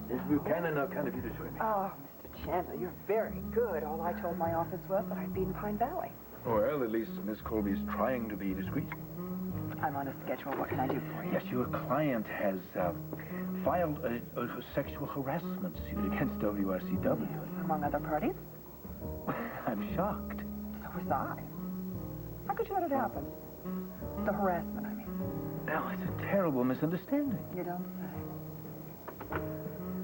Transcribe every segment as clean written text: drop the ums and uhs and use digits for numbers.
Miss Buchanan, how kind of you to join me. Oh, Mr. Chandler, you're very good. All I told my office was that I'd be in Pine Valley. Well, at least Miss Colby's trying to be discreet. I'm on a schedule. What can I do for you? Yes, your client has filed a sexual harassment suit against WRCW. Among other parties? I'm shocked. So was I. How could you let it happen? The harassment, I mean. No, it's a terrible misunderstanding. You don't say.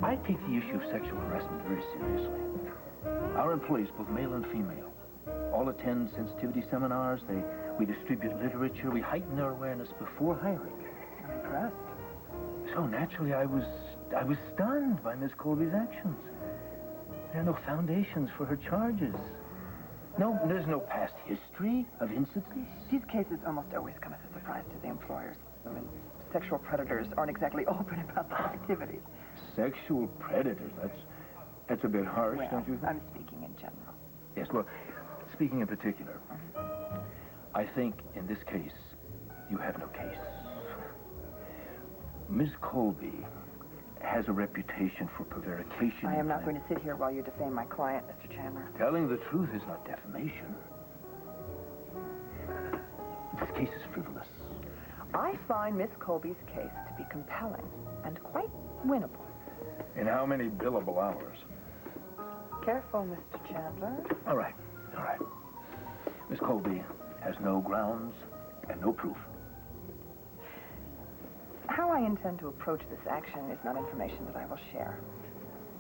I take the issue of sexual harassment very seriously. Our employees, both male and female, all attend sensitivity seminars. We distribute literature. We heighten their awareness before hiring. I'm impressed. So naturally, I was stunned by Miss Colby's actions. There are no foundations for her charges. No, there's no past history of incidents. These cases almost always come as a surprise to the employers. I mean, sexual predators aren't exactly open about their activities. Sexual predators? That's a bit harsh, Well, don't you think? I'm speaking in general. Yes, well, speaking in particular, I think in this case, you have no case. Ms. Colby has a reputation for prevarication. I am not going to sit here while you defame my client, Mr. Chandler. Telling the truth is not defamation. This case is frivolous. I find Miss Colby's case to be compelling and quite winnable. In how many billable hours? Careful, Mr. Chandler. All right. Miss Colby has no grounds and no proof. How I intend to approach this action is not information that I will share.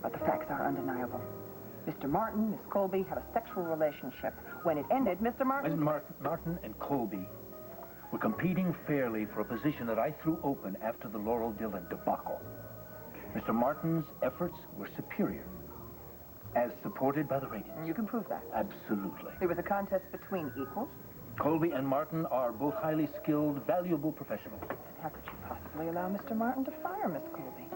But the facts are undeniable. Mr. Martin, Miss Colby had a sexual relationship. When it ended, Mr. Martin... Martin and Colby were competing fairly for a position that I threw open after the Laurel Dillon debacle. Mr. Martin's efforts were superior, as supported by the ratings. You can prove that. Absolutely. It was a contest between equals. Colby and Martin are both highly skilled, valuable professionals. How could you possibly allow Mr. Martin to fire Miss Colby?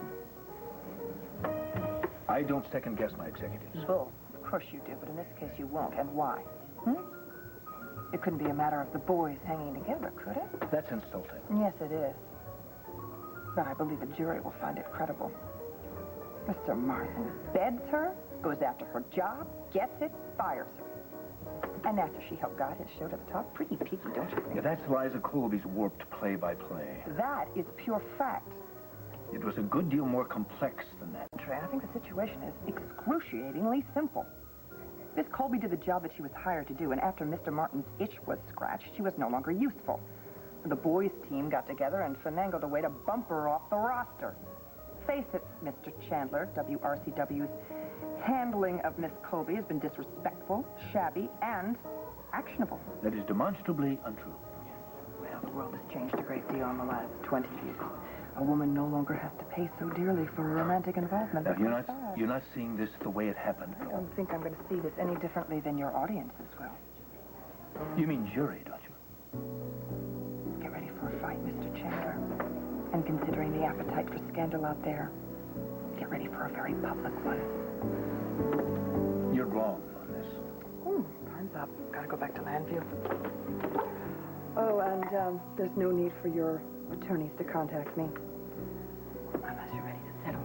I don't second-guess my executives. Bull. Of course you do, but in this case you won't. And why? It couldn't be a matter of the boys hanging together, could it? That's insulting. Yes, it is. But I believe a jury will find it credible. Mr. Martin beds her, goes after her job, gets it, fires her. And after she helped guide his show to the top, pretty peaky, don't you think? Yeah, that's Liza Colby's warped play-by-play. That is pure fact. It was a good deal more complex than that. Trey, I think the situation is excruciatingly simple. Miss Colby did the job that she was hired to do, and after Mr. Martin's itch was scratched, she was no longer useful. The boys' team got together and finagled a way to bump her off the roster. Face it, Mr. Chandler, WRCW's handling of Miss Colby has been disrespectful, shabby, and actionable. That is demonstrably untrue. Well, the world has changed a great deal in the last 20 years. A woman no longer has to pay so dearly for a romantic involvement. Now, you're not seeing this the way it happened. I don't think I'm going to see this any differently than your audiences will. You mean jury, don't you? Get ready for a fight, Mr. Chandler. And considering the appetite for scandal out there, get ready for a very public one. You're wrong on this. Time's up. Gotta go back to Landview. Oh, and there's no need for your attorneys to contact me. Unless you're ready to settle.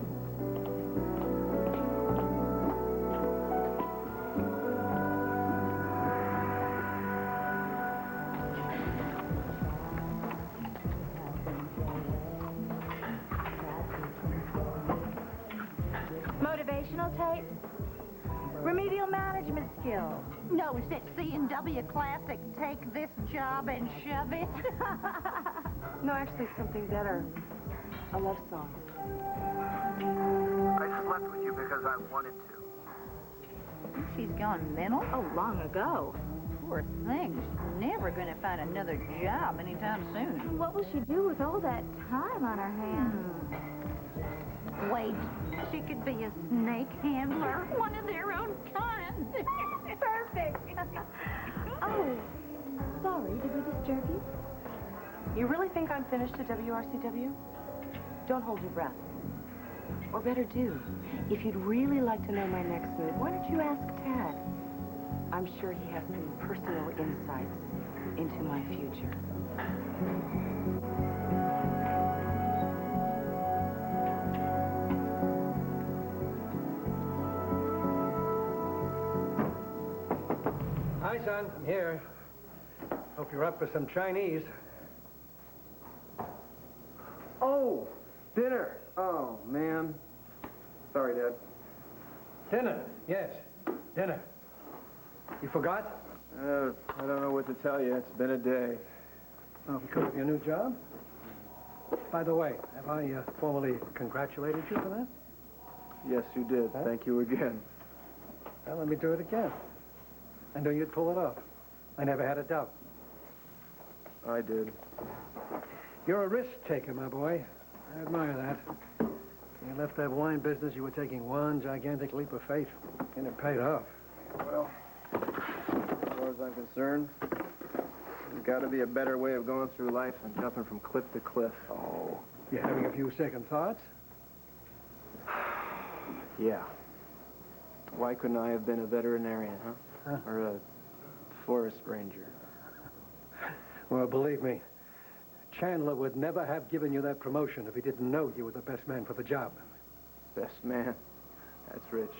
Motivational tape? Remedial management skills? No such C&W classic, take this job and shove it? No, actually something better. A love song. I slept with you because I wanted to. She's gone mental? Oh, long ago. Poor thing. She's never going to find another job anytime soon. What will she do with all that time on her hands? Wait, she could be a snake handler, one of their own kind. Perfect. Oh, sorry, did we disturb you? You really think I'm finished at WRCW? Don't hold your breath. Or better do. If you'd really like to know my next move, why don't you ask Tad? I'm sure he has some personal insights into my future. son. I'm here. Hope you're up for some Chinese. Oh, dinner. Oh, man. Sorry, Dad. Dinner. Yes, dinner. You forgot? I don't know what to tell you. It's been a day. Oh, because of your new job? By the way, have I formally congratulated you for that? Yes, you did. Huh? Thank you again. Well, let me do it again. I knew you'd pull it off. I never had a doubt. I did. You're a risk taker, my boy. I admire that. When you left that wine business, you were taking one gigantic leap of faith, and it paid off. Well, as far as I'm concerned, there's got to be a better way of going through life than jumping from cliff to cliff. Oh, you're having a few second thoughts? Yeah. Why couldn't I have been a veterinarian, huh? Or a forest ranger? Well, believe me, Chandler would never have given you that promotion if he didn't know you were the best man for the job. Best man. That's rich.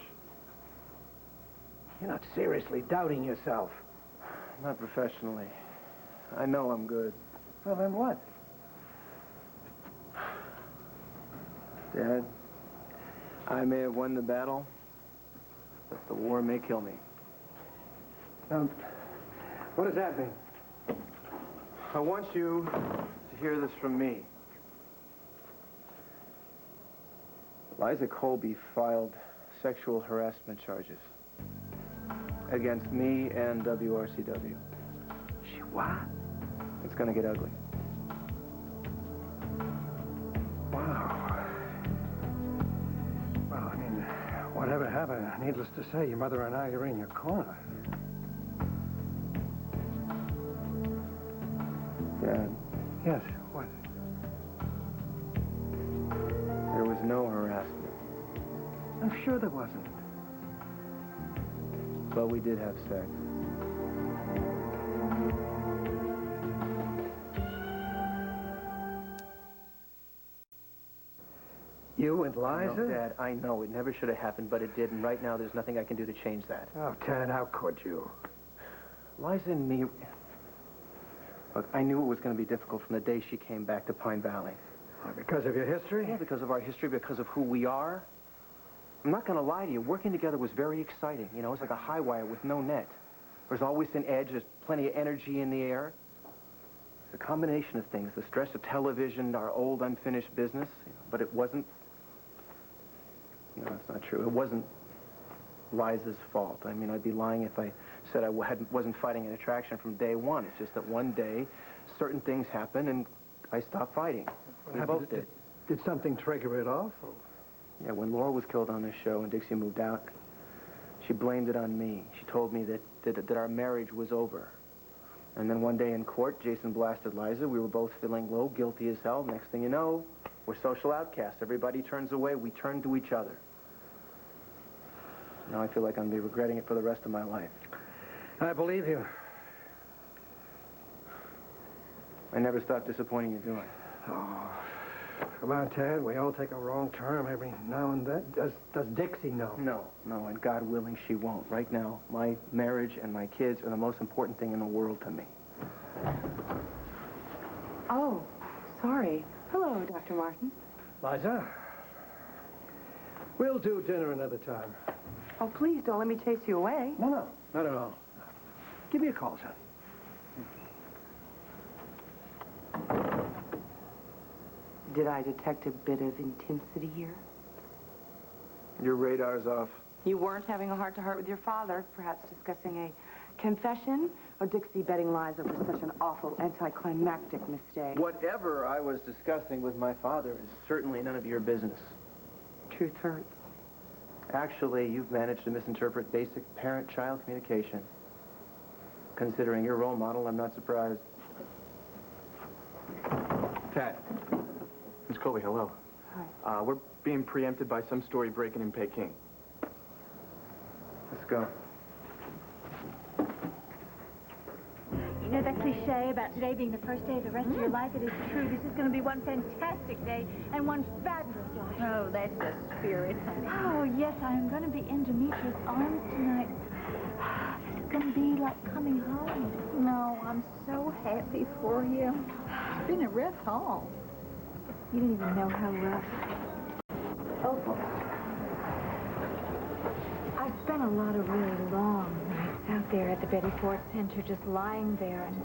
You're not seriously doubting yourself. Not professionally. I know I'm good. Well, then what? Dad, I may have won the battle, but the war may kill me. Now, what does that mean? I want you to hear this from me. Liza Colby filed sexual harassment charges against me and WRCW. She what? It's gonna get ugly. Wow. Well, I mean, whatever happened, needless to say, your mother and I are in your corner. Dad, Yes, what? there was no harassment, I'm sure there wasn't. but we did have sex. You and Liza? No, Dad, I know it never should have happened, but it did, and right now there's nothing I can do to change that. Oh, Ted, how could you? Liza and me... Look, I knew it was going to be difficult from the day she came back to Pine Valley. Because of your history? Yeah, because of our history, because of who we are. I'm not going to lie to you. Working together was very exciting. You know, it's like a high wire with no net. There's always an edge. There's plenty of energy in the air. It's a combination of things. The stress of television, our old unfinished business. But it wasn't... No, that's not true. It wasn't Liza's fault. I mean, I'd be lying if I said I wasn't fighting an attraction from day one. It's just that one day, certain things happened, and I stopped fighting. We both did. Did something trigger it off? Or? Yeah, when Laura was killed on this show and Dixie moved out, she blamed it on me. She told me that our marriage was over. And then one day in court, Jason blasted Liza. We were both feeling low, guilty as hell. Next thing you know, we're social outcasts. Everybody turns away. We turn to each other. Now I feel like I'm going to be regretting it for the rest of my life. I believe you. I never stop disappointing you, do I? Oh, come on, Ted. We all take a wrong turn every now and then. Does Dixie know? No, and God willing, she won't. Right now, my marriage and my kids are the most important thing in the world to me. Oh, sorry. Hello, Dr. Martin. Liza, we'll do dinner another time. Oh, please don't let me chase you away. No, not at all. Give me a call, son. Did I detect a bit of intensity here? Your radar's off. You weren't having a heart-to-heart with your father, perhaps discussing a confession, or Dixie betting Liza was such an awful anticlimactic mistake? Whatever I was discussing with my father is certainly none of your business. Truth hurts. Actually, you've managed to misinterpret basic parent-child communication. Considering your role model, I'm not surprised. Tad. Miss Colby, hello. Hi. We're being preempted by some story breaking in Peking. Let's go. You know that cliche about today being the first day of the rest of your life? It is true. This is going to be one fantastic day and one fabulous life. Oh, that's the spirit, honey. Oh, yes, I'm going to be in Demetrius' arms tonight. This is going to be like coming home. No, I'm so happy for you. It's been a rough haul. You don't even know how rough. Opal, I've spent a lot of really long nights out there at the Betty Ford Center, just lying there and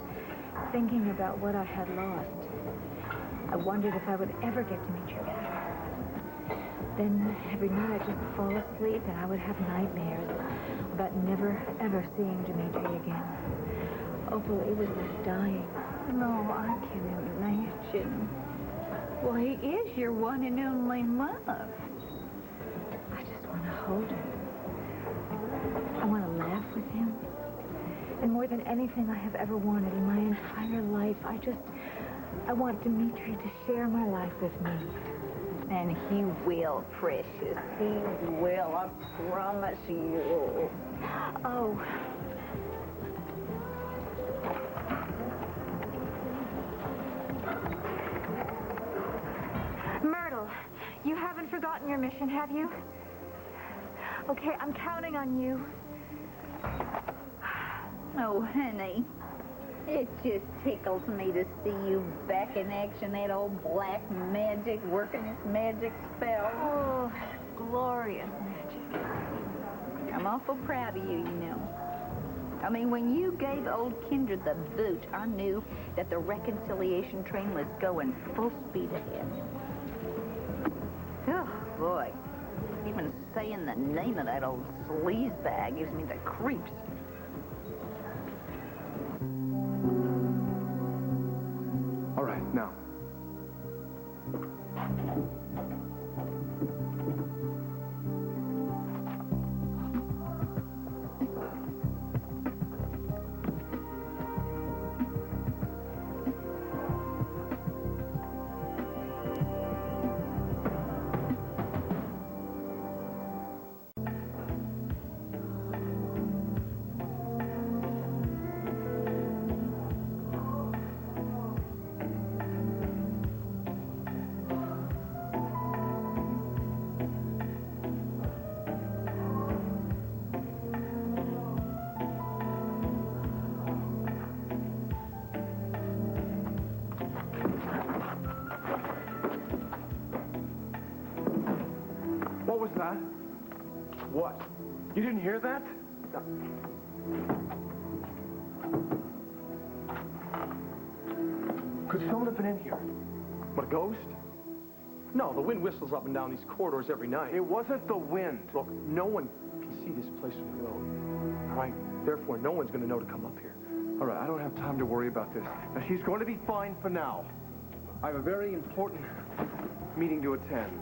thinking about what I had lost. I wondered if I would ever get to meet you again. Then every night I'd just fall asleep and I would have nightmares about never, ever seeing Dimitri again. Opal, it was like dying. No, I can imagine. Well, he is your one and only love. I just want to hold him. I want to laugh with him. And more than anything I have ever wanted in my entire life, I want Dimitri to share my life with me. And he will, precious. He will, I promise you. Oh. Myrtle, you haven't forgotten your mission, have you? Okay, I'm counting on you. Oh, honey. It just tickles me to see you back in action, that old black magic working its magic spell. Oh, glorious magic. I'm awful proud of you, you know. I mean, when you gave old Kindred the boot, I knew that the reconciliation train was going full speed ahead. Oh, boy. Even saying the name of that old sleazebag gives me the creeps. All right, now. What was that? What? You didn't hear that? Could someone have been in here? What, a ghost? No, the wind whistles up and down these corridors every night. It wasn't the wind. Look, no one can see this place from the road. All right? Therefore, no one's going to know to come up here. All right, I don't have time to worry about this. Now, she's going to be fine for now. I have a very important meeting to attend.